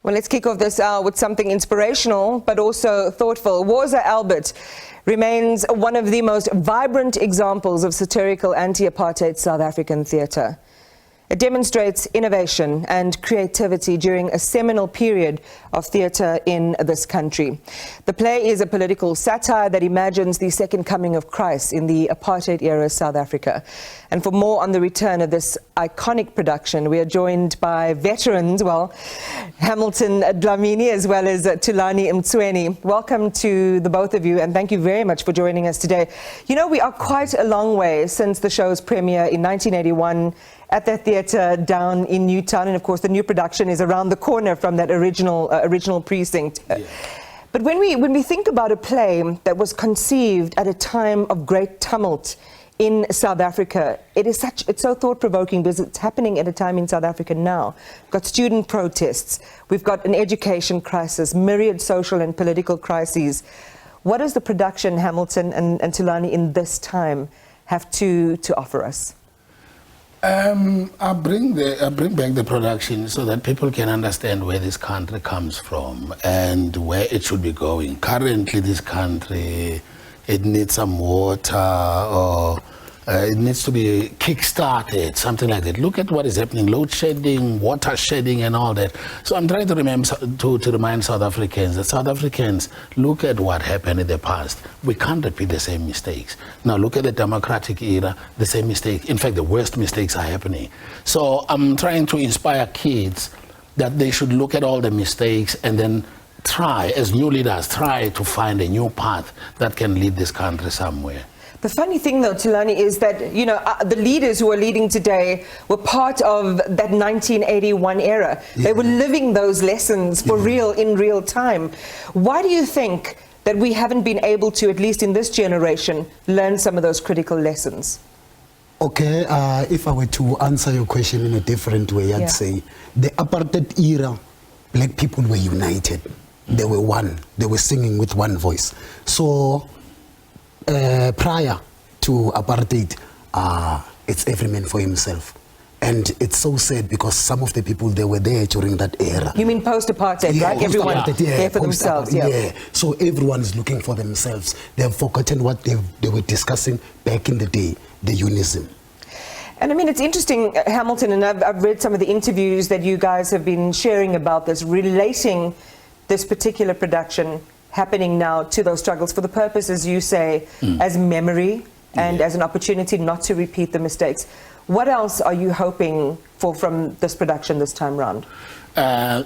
Well, let's kick off this hour with something inspirational, but also thoughtful. Woza Albert remains one of the most vibrant examples of satirical anti-apartheid South African theatre. It demonstrates innovation and creativity during a seminal period of theatre in this country. The play is a political satire that imagines the second coming of Christ in the apartheid-era South Africa. And for more on the return of this iconic production, we are joined by veterans, Hamilton Dhlamini as well as Thulani Mtsweni. Welcome to the both of you, and thank you very much for joining us today. You know, we are quite a long way since the show's premiere in 1981 at the theatre down in Newtown, and of course the new production is around the corner from that original precinct. Yeah. But when we think about a play that was conceived at a time of great tumult in South Africa, it's so thought-provoking because it's happening at a time in South Africa now. We've got student protests, we've got an education crisis, myriad social and political crises. What does the production, Hamilton and Thulani, in this time have to offer us? I bring back the production so that people can understand where this country comes from and where it should be going. Currently, this country, it needs some water, or it needs to be kick-started, something like that. Look at what is happening, load shedding, water shedding and all that. So I'm trying to remind South Africans that South Africans, look at what happened in the past. We can't repeat the same mistakes. Now look at the democratic era, the same mistake. In fact, the worst mistakes are happening. So I'm trying to inspire kids that they should look at all the mistakes and then try, as new leaders, try to find a new path that can lead this country somewhere. The funny thing, though, Thulani, is that, you know, the leaders who are leading today were part of that 1981 era. Yeah. They were living those lessons for real, in real time. Why do you think that we haven't been able to, at least in this generation, learn some of those critical lessons? Okay, if I were to answer your question in a different way, I'd say the apartheid era, black people were united. They were one. They were singing with one voice. So prior to apartheid, it's every man for himself. And it's so sad because some of the people, they were there during that era. You mean post-apartheid, right? Everyone there for themselves. Yeah. So everyone's looking for themselves. They have forgotten what they were discussing back in the day, the unism. And I mean, it's interesting, Hamilton, and I've read some of the interviews that you guys have been sharing about this, relating this particular production happening now to those struggles for the purpose, as you say, as memory and as an opportunity not to repeat the mistakes. What else are you hoping for from this production this time round?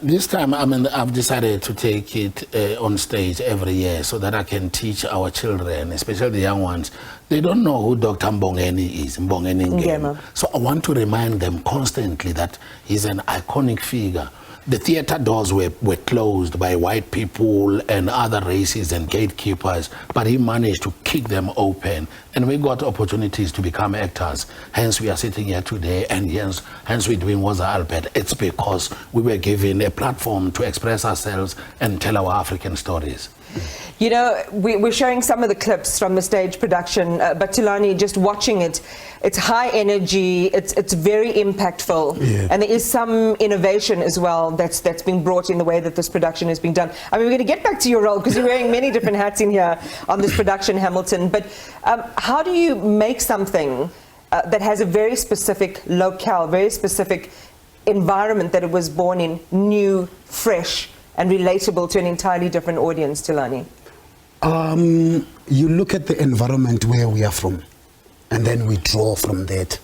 This time, I've decided to take it on stage every year so that I can teach our children, especially the young ones. They don't know who Dr. Mbongeni is, Mbongeni Ngema. So I want to remind them constantly that he's an iconic figure. The theatre doors were closed by white people and other races and gatekeepers, but he managed to kick them open, and we got opportunities to become actors. Hence we are sitting here today, and hence we're doing Woza Albert. It's because we were given a platform to express ourselves and tell our African stories. You know, we're showing some of the clips from the stage production, but Thulani, just watching it, it's high energy, it's very impactful, and there is some innovation as well that's been brought in the way that this production is being done. I mean, we're going to get back to your role because you're wearing many different hats in here on this production, Hamilton, but how do you make something that has a very specific locale, very specific environment that it was born in, new, fresh, and relatable to an entirely different audience, Thulani? You look at the environment where we are from, and then we draw from that.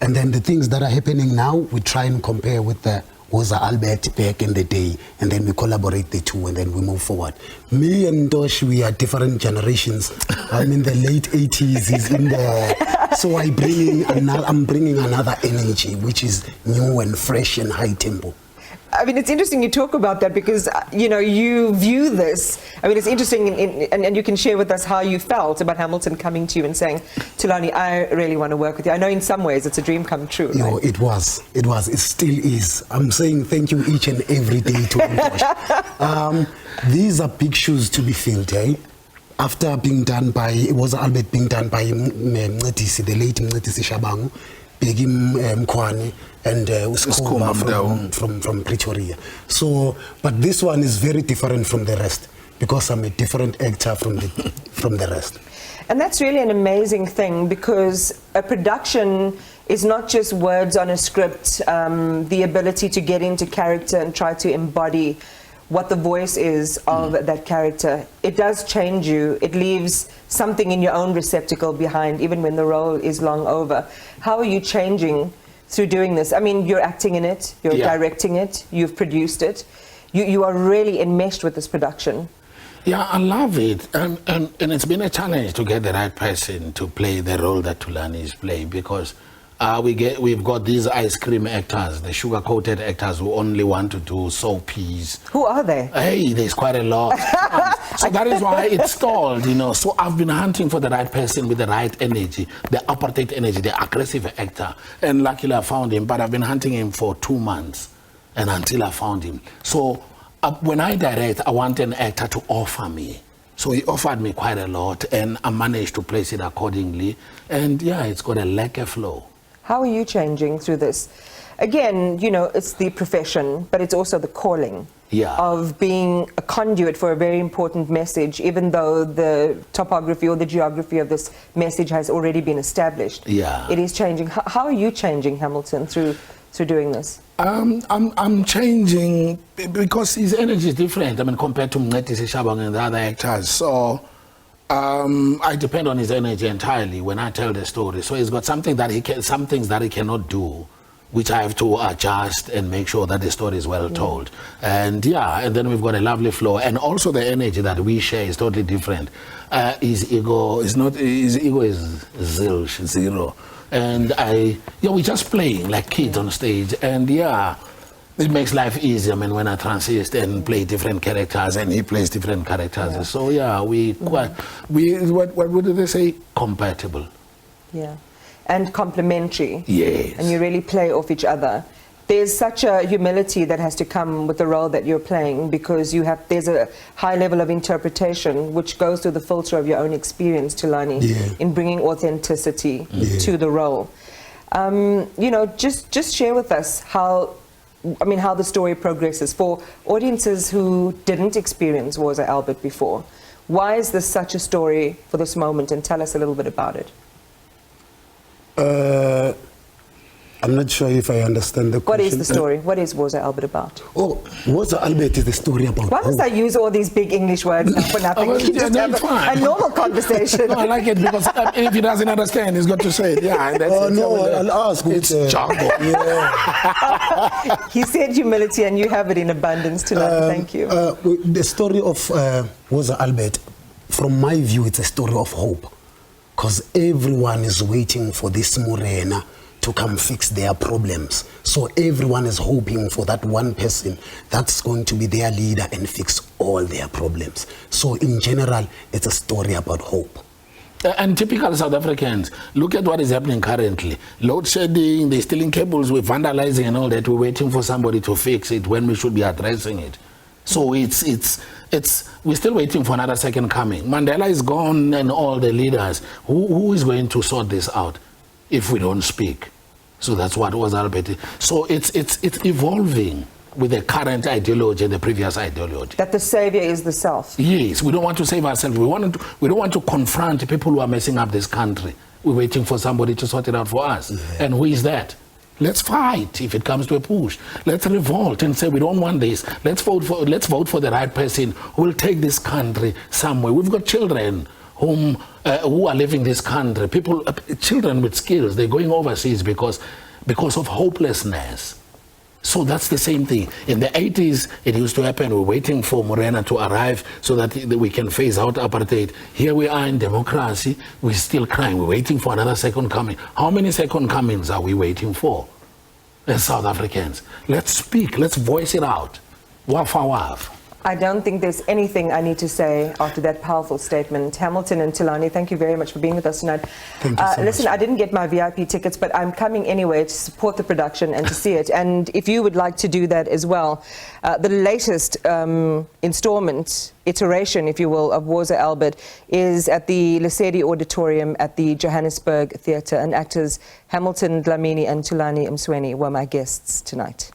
And then the things that are happening now, we try and compare with the Woza Albert back in the day, and then we collaborate the two, and then we move forward. Me and Dosh, we are different generations. I'm in the late 80s, he's in the... So I'm bringing another energy, which is new and fresh and high tempo. I mean, it's interesting you talk about that because, you know, you view this. I mean, it's interesting, and you can share with us how you felt about Hamilton coming to you and saying, Thulani, I really want to work with you. I know in some ways it's a dream come true. No, right? It still is. I'm saying thank you each and every day to Antosh. These are big shoes to be filled, eh? After being done by, it was Albert being done by the late Mtsweni Shabangu. Begim Mkwani and Skuma from Pretoria. So, but this one is very different from the rest because I'm a different actor from the rest. And that's really an amazing thing, because a production is not just words on a script, the ability to get into character and try to embody what the voice is of that character. It does change you. It leaves something in your own receptacle behind, even when the role is long over. How are you changing through doing this? I mean, you're acting in it, you're directing it, you've produced it. You are really enmeshed with this production. Yeah, I love it, and it's been a challenge to get the right person to play the role that Thulani is playing, because we've got these ice cream actors, the sugar-coated actors who only want to do soapies. Who are they? Hey, there's quite a lot. So that is why it stalled, you know. So I've been hunting for the right person with the right energy, the apartheid energy, the aggressive actor, and luckily I found him. But I've been hunting him for 2 months, and until I found him. So when I direct, I want an actor to offer me. So he offered me quite a lot, and I managed to place it accordingly. And yeah, it's got a lacquer flow. How are you changing through this? Again, you know, it's the profession, but it's also the calling of being a conduit for a very important message, even though the topography or the geography of this message has already been established. Yeah. It is changing. How are you changing, Hamilton, through doing this? I'm changing because his energy is different. I mean, compared to Mneti Shabang and the other actors. So I depend on his energy entirely when I tell the story. So he's got something that some things that he cannot do, which I have to adjust and make sure that the story is well told. And and then we've got a lovely flow, and also the energy that we share is totally different. His ego is zilch, zero. And we're just playing like kids on stage, and it makes life easier. I mean, when I transist and play different characters, and he plays different characters. So what do they say? Compatible. Yeah. And complementary. Yes. And you really play off each other. There's such a humility that has to come with the role that you're playing, because there's a high level of interpretation which goes through the filter of your own experience, Thulani, in bringing authenticity to the role. You know, just share with us how the story progresses for audiences who didn't experience Woza Albert before. Why is this such a story for this moment, and tell us a little bit about it. I'm not sure if I understand the question. What is the story? What is Woza Albert about? Oh, Woza Albert is the story about... Why must I use all these big English words now for nothing? You just have a normal conversation. No, I like it, because if he doesn't understand, he's got to say it. Yeah, and that's I'll ask. It's jargon. He said humility, and you have it in abundance tonight. Thank you. The story of Woza Albert, from my view, it's a story of hope. Because everyone is waiting for this Morena to come fix their problems. So everyone is hoping for that one person that's going to be their leader and fix all their problems. So in general, it's a story about hope. And typical South Africans, look at what is happening currently. Load shedding, they're stealing cables, we're vandalizing and all that. We're waiting for somebody to fix it when we should be addressing it. So we're still waiting for another second coming. Mandela is gone, and all the leaders. Who is going to sort this out if we don't speak? So that's what was Albert. So it's evolving with the current ideology and the previous ideology. That the savior is the self. Yes, we don't want to save ourselves. We don't want to confront people who are messing up this country. We're waiting for somebody to sort it out for us. And who is that? Let's fight if it comes to a push. Let's revolt and say we don't want this. Let's vote for the right person who will take this country somewhere. We've got children who are living this country. Children with skills. They're going overseas because of hopelessness. So that's the same thing. In the 80s, it used to happen. We're waiting for Morena to arrive so that we can phase out apartheid. Here we are in democracy. We're still crying. We're waiting for another second coming. How many second comings are we waiting for as South Africans? Let's speak. Let's voice it out. Waf. I don't think there's anything I need to say after that powerful statement. Hamilton and Thulani, thank you very much for being with us tonight. Thank you so listen, much. I didn't get my VIP tickets, but I'm coming anyway to support the production and to see it. And if you would like to do that as well, the latest installment, iteration, if you will, of Woza Albert is at the Lesedi Auditorium at the Johannesburg Theatre, and actors Hamilton Dhlamini and Thulani Mtsweni were my guests tonight.